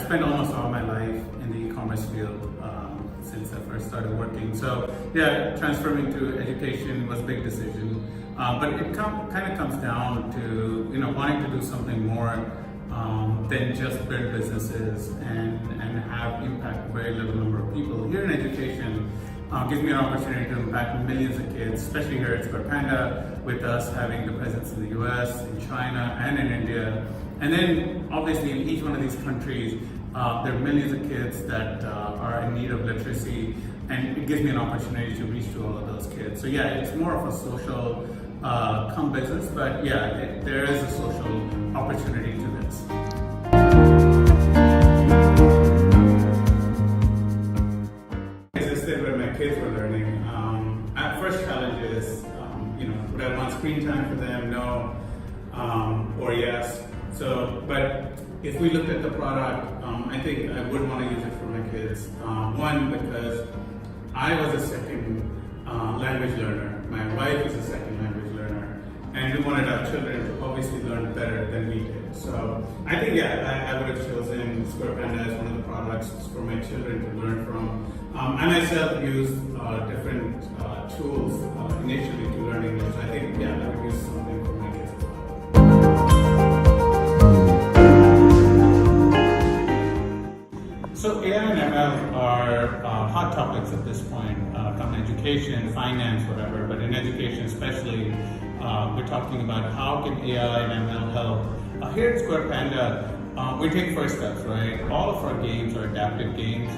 spent almost all my life in the e-commerce field since I first started working. So yeah, transferring to education was a big decision. But it kind of comes down to wanting to do something more than just build businesses and have impact a very little number of people. Here in education gives me an opportunity to impact millions of kids, especially here at Panda, with us having the presence in the US, in China, and in India. And then obviously in each one of these countries, there are millions of kids that are in need of literacy, and it gives me an opportunity to reach to all of those kids. So yeah, it's more of a social come business, but yeah, there is a social opportunity to this. Existed when my kids were learning. At first challenge is, would I want screen time for them? No, or yes. So, but if we looked at the product, I think I would want to use it for my kids. One, because I was a second language learner. My wife is a second language learner. And we wanted our children to obviously learn better than we did. So I think, yeah, I would have chosen Panda as one of the products for my children to learn from. I myself use different tools initially to learn English. I think, yeah, I would use something for my kids as well. So AI and ML are hot topics at this point, come education, finance, whatever, but in education especially, we're talking about how can AI and ML help. Here at Square Panda, we take first steps, right? All of our games are adaptive games.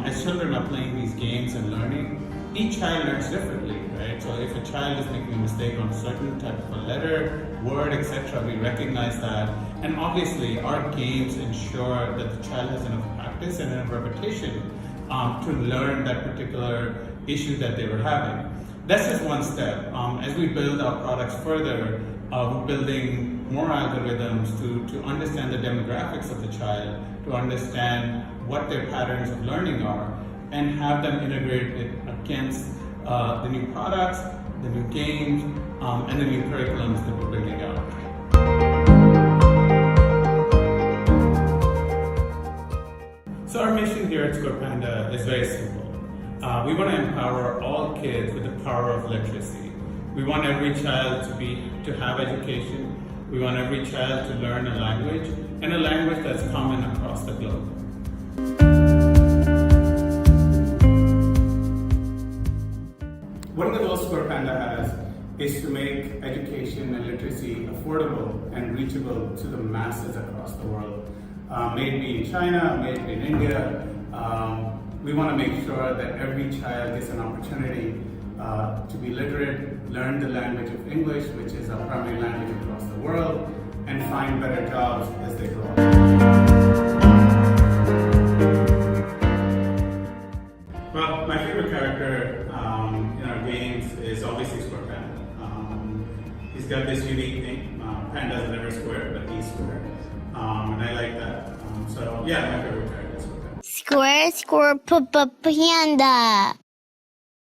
As children are playing these games and learning, each child learns differently, right? So if a child is making a mistake on a certain type of a letter, word, etc., we recognize that. And obviously, our games ensure that the child has enough practice and enough repetition to learn that particular issue that they were having. That's just one step. As we build our products further, we're building more algorithms to understand the demographics of the child, to understand what their patterns of learning are, and have them integrated against the new products, the new games, and the new curriculums that we're building out. So our mission here at Square Panda is very simple. We want to empower all kids with the power of literacy. We want every child to have education. We want every child to learn a language, and a language that's common across the globe. One of the goals Square Panda has is to make education and literacy affordable and reachable to the masses across the world. Maybe in China, maybe in India. We want to make sure that every child gets an opportunity to be literate, learn the language of English, which is our primary language across the world, and find better jobs as they grow up. Well, my favorite character in our games is obviously Square Panda. He's got this unique thing. Panda's never square, but he's square. And I like that. So yeah, my favorite character is Square Panda. Square, Panda.